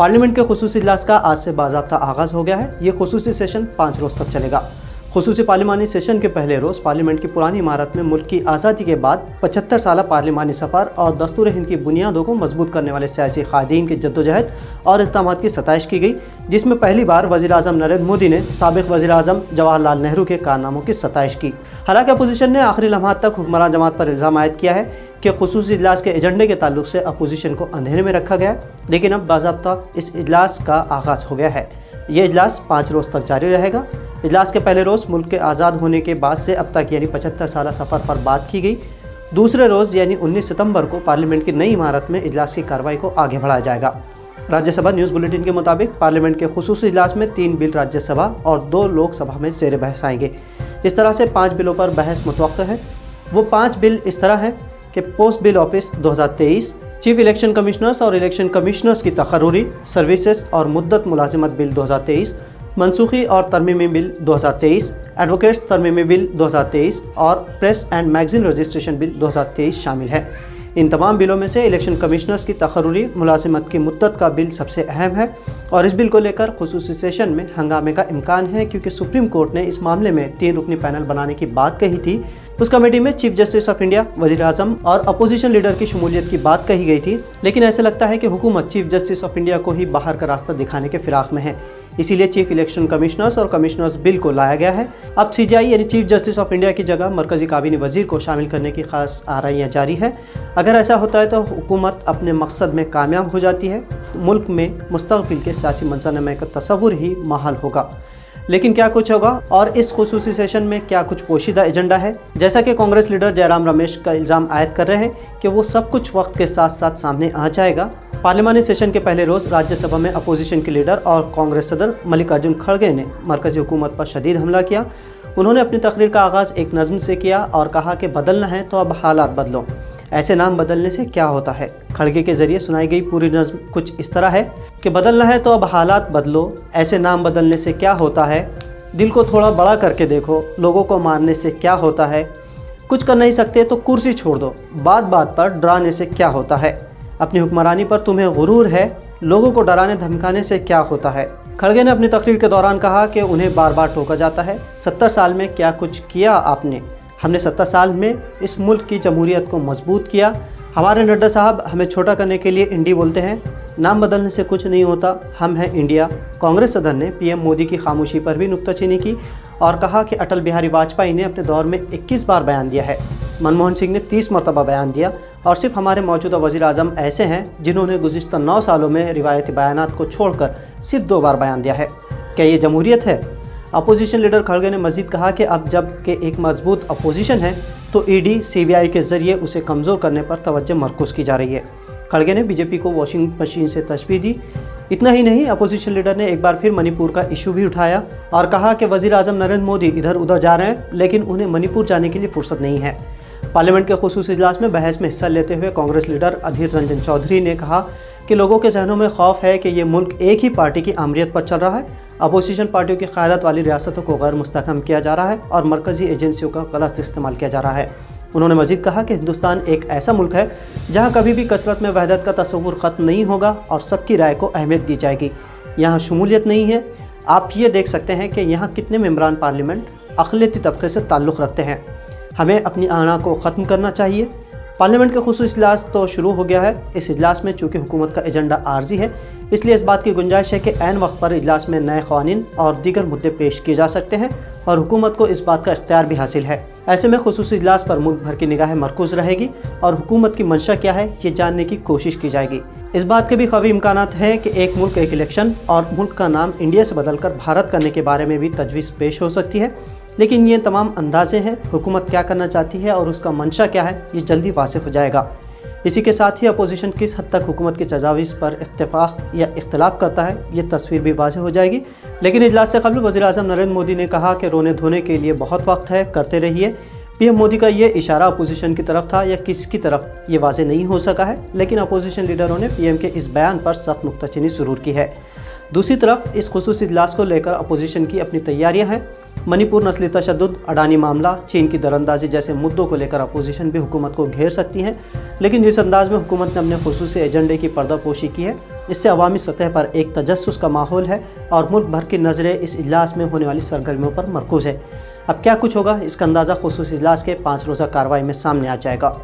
Parliament के खुसूसी इजलास का आज से बाज़ाब्ता आगाज़ हो गया है। ये खुसूसी सेशन 5 रोज़ तक चलेगा। खुसूसी पार्लिमानी सेशन के पहले रोज़ पार्लियामेंट की पुरानी इमारत में मुल्क की आज़ादी के बाद 75 साल पार्लिमानी सफ़र और दस्तूर हिंद की बुनियादों को मजबूत करने वाले सियासी क़ायदीन की जद्दोजहद और इक़दामात की सताइश की गई, जिसमें पहली बार वज़ीर-ए-आज़म नरेंद्र मोदी ने साबिक़ वज़ीर-ए-आज़म जवाहरलाल नेहरू के कारनामों की सताइश की। हालांकि अपोजिशन ने आखिरी लम्हात तक हुक्मरान जमात पर इल्ज़ाम आयद किया है कि खुसूसी इजलास के एजेंडे के ताल्लुक से अपोजिशन को अंधेरे में रखा गया, लेकिन अब बाज़ाब्ता इस इजलास का आगाज़ हो गया है। ये इजलास 5 रोज़ तक जारी रहेगा। इजलास के पहले रोज़ मुल्क के आज़ाद होने के बाद से अब तक यानी 75 साल सफ़र पर बात की गई। दूसरे रोज़ यानी 19 सितंबर को पार्लियामेंट की नई इमारत में इजलास की कार्रवाई को आगे बढ़ाया जाएगा। राज्यसभा न्यूज़ बुलेटिन के मुताबिक पार्लियामेंट के खुसूसी इजलास में 3 बिल राज्यसभा और 2 लोकसभा में ज़ेर बहस आएंगे। इस तरह से 5 बिलों पर बहस मुतवक्किल है। वो 5 बिल इस तरह है कि post bill office 2023, chief election commissioners और इलेक्शन कमिश्नर्स की तकर्रुरी सर्विसेज और मुद्दत मुलाजिमत बिल 2023, मनसूखी और तरमीमी बिल 2023, एडवोकेट्स तरमीमी बिल 2023 और press and magazine registration bill 2023 शामिल है। इन तमाम बिलों में से इलेक्शन कमिश्नर्स की तकर्रुरी मुलाजिमत की मुद्दत का बिल सबसे अहम है और इस बिल को लेकर खुसूसी सेशन में हंगामे का इम्कान है, क्योंकि सुप्रीम कोर्ट ने इस मामले में 3 रुकनी पैनल बनाने की बात कही थी। उस कमेटी में चीफ जस्टिस ऑफ इंडिया, वज़ीर-ए-आज़म और अपोजिशन लीडर की शमूलियत की बात कही गई थी, लेकिन ऐसे लगता है कि हुकूमत चीफ जस्टिस ऑफ इंडिया को ही बाहर का रास्ता दिखाने के फिराक में है। इसीलिए चीफ इलेक्शन कमिश्नर्स और कमिश्नर्स बिल को लाया गया है। अब सीजेआई यानी चीफ जस्टिस ऑफ इंडिया की जगह मरकजी काबीना वजीर को शामिल करने की खास आराइयाँ जारी है। अगर ऐसा होता है तो हुकूमत अपने मकसद में कामयाब हो जाती है। मुल्क में मुस्तक़बिल के सियासी मंजरनामे का तस्वुर ही महाल होगा। लेकिन क्या कुछ होगा और इस खुसूसी सेशन में क्या कुछ पोशीदा एजेंडा है? जैसा कि कांग्रेस लीडर जयराम रमेश का इल्ज़ाम आयद कर रहे हैं कि वो सब कुछ वक्त के साथ साथ सामने आ जाएगा। पार्लियामानी सेशन के पहले रोज़ राज्यसभा में अपोजिशन के लीडर और कांग्रेस सदर मल्लिकार्जुन खड़गे ने मरकज़ी हुकूमत पर शदीद हमला किया। उन्होंने अपनी तकरीर का आगाज़ एक नज़्म से किया और कहा कि बदलना है तो अब हालात बदलो, ऐसे नाम बदलने से क्या होता है। खड़गे के ज़रिए सुनाई गई पूरी नज़्म कुछ इस तरह है कि बदलना है तो अब हालात बदलो, ऐसे नाम बदलने से क्या होता है। दिल को थोड़ा बड़ा करके देखो, लोगों को मारने से क्या होता है। कुछ कर नहीं सकते तो कुर्सी छोड़ दो, बात बात पर डराने से क्या होता है। अपनी हुक्मरानी पर तुम्हें गुरूर है, लोगों को डराने धमकाने से क्या होता है। खड़गे ने अपनी तकरीर के दौरान कहा कि उन्हें बार बार टोका जाता है। 70 साल में क्या कुछ किया आपने? हमने 70 साल में इस मुल्क की जमहूरियत को मजबूत किया। हमारे नड्डा साहब हमें छोटा करने के लिए इंडी बोलते हैं। नाम बदलने से कुछ नहीं होता, हम हैं इंडिया। कांग्रेस सदर ने पीएम मोदी की खामोशी पर भी नुक्ताचीनी की और कहा कि अटल बिहारी वाजपेयी ने अपने दौर में 21 बार बयान दिया है, मनमोहन सिंह ने 30 मरतबा बयान दिया और सिर्फ हमारे मौजूदा वज़ीर-ए-आज़म ऐसे हैं जिन्होंने गुज़िश्ता 9 सालों में रिवायती बयानात को छोड़कर सिर्फ 2 बार बयान दिया है। क्या ये जमहूरियत है? अपोजिशन लीडर खड़गे ने मज़ीद कहा कि अब जब के एक मजबूत अपोजिशन है तो ईडी सीबीआई के ज़रिए उसे कमज़ोर करने पर तवज्जो मरकूज़ की जा रही है। खड़गे ने बीजेपी को वॉशिंग मशीन से तशबीह दी। इतना ही नहीं, अपोजिशन लीडर ने एक बार फिर मणिपुर का इशू भी उठाया और कहा कि वज़ीर-ए-आज़म नरेंद्र मोदी इधर उधर जा रहे हैं, लेकिन उन्हें मणिपुर जाने के लिए फुर्सत नहीं है। पार्लियामेंट के खुसूसी इजलास में बहस में हिस्सा लेते हुए कांग्रेस लीडर अधीर रंजन चौधरी ने कहा कि लोगों के जहनों में खौफ है कि ये मुल्क एक ही पार्टी की आमरीत पर चल रहा है। अपोजिशन पार्टियों की क़यादत वाली रियासतों को गैर मुस्तहकम किया जा रहा है और मरकज़ी एजेंसियों का गलत इस्तेमाल किया जा रहा है। उन्होंने मज़ीद कहा कि हिंदुस्तान एक ऐसा मुल्क है जहाँ कभी भी कसरत में वहदत का तस्वुर ख़त्म नहीं होगा और सबकी राय को अहमियत दी जाएगी। यहाँ शमूलियत नहीं है। आप ये देख सकते हैं कि यहाँ कितने मेंबरान पार्लियामेंट अक़लियती तबके से ताल्लुक़ रखते हैं। हमें अपनी आना को ख़त्म करना चाहिए। पार्लियामेंट का खुसूसी इजलास तो शुरू हो गया है। इस इजलास में चूँकि हुकूमत का एजेंडा आर्जी है, इसलिए इस बात की गुंजाइश है कि ऐन वक्त पर इजलास में नए क़वानीन और दीगर मुद्दे पेश किए जा सकते हैं और हुकूमत को इस बात का इख्तियार भी हासिल है। ऐसे में खुसूसी इजलास पर मुल्क भर की निगाहें मरकूज़ रहेगी और हुकूमत की मंशा क्या है ये जानने की कोशिश की जाएगी। इस बात के भी क़वी इम्कानात हैं कि एक मुल्क एक इलेक्शन और मुल्क का नाम इंडिया से बदलकर भारत करने के बारे में भी तजवीज़ पेश हो सकती है, लेकिन ये तमाम अंदाज़े हैं। हुकूमत क्या करना चाहती है और उसका मंशा क्या है ये जल्दी वाज़ेह हो जाएगा। इसी के साथ ही अपोजिशन किस हद तक हुकूमत की तजावीज़ पर इत्तेफाक या इख्तिलाफ करता है ये तस्वीर भी वाज़ेह हो जाएगी। लेकिन इजलास से कबल वज़ीर-ए-आज़म नरेंद्र मोदी ने कहा कि रोने धोने के लिए बहुत वक्त है, करते रहिए। पीएम मोदी का ये इशारा अपोजिशन की तरफ था या किसकी तरफ ये वाज़ेह नहीं हो सका है, लेकिन अपोजिशन लीडरों ने पीएम के इस बयान पर सख्त नुक्ताचीनी ज़रूर की है। दूसरी तरफ इस खुसूसी इजलास को लेकर अपोजिशन की अपनी तैयारियां हैं। मणिपुर नस्ली तशद्दुद, अडानी मामला, चीन की दरअंदाजी जैसे मुद्दों को लेकर अपोजिशन भी हुकूमत को घेर सकती है। लेकिन जिस अंदाज में हुकूमत ने अपने खुसूसी एजेंडे की पर्दापोशी की है, इससे अवामी सतह पर एक तजस्सुस का माहौल है और मुल्क भर की नज़रें इस इजलास में होने वाली सरगर्मियों पर मरकूज़ है। अब क्या कुछ होगा, इसका अंदाज़ा खुसूसी इजलास के 5 रोज़ा कार्रवाई में सामने आ जाएगा।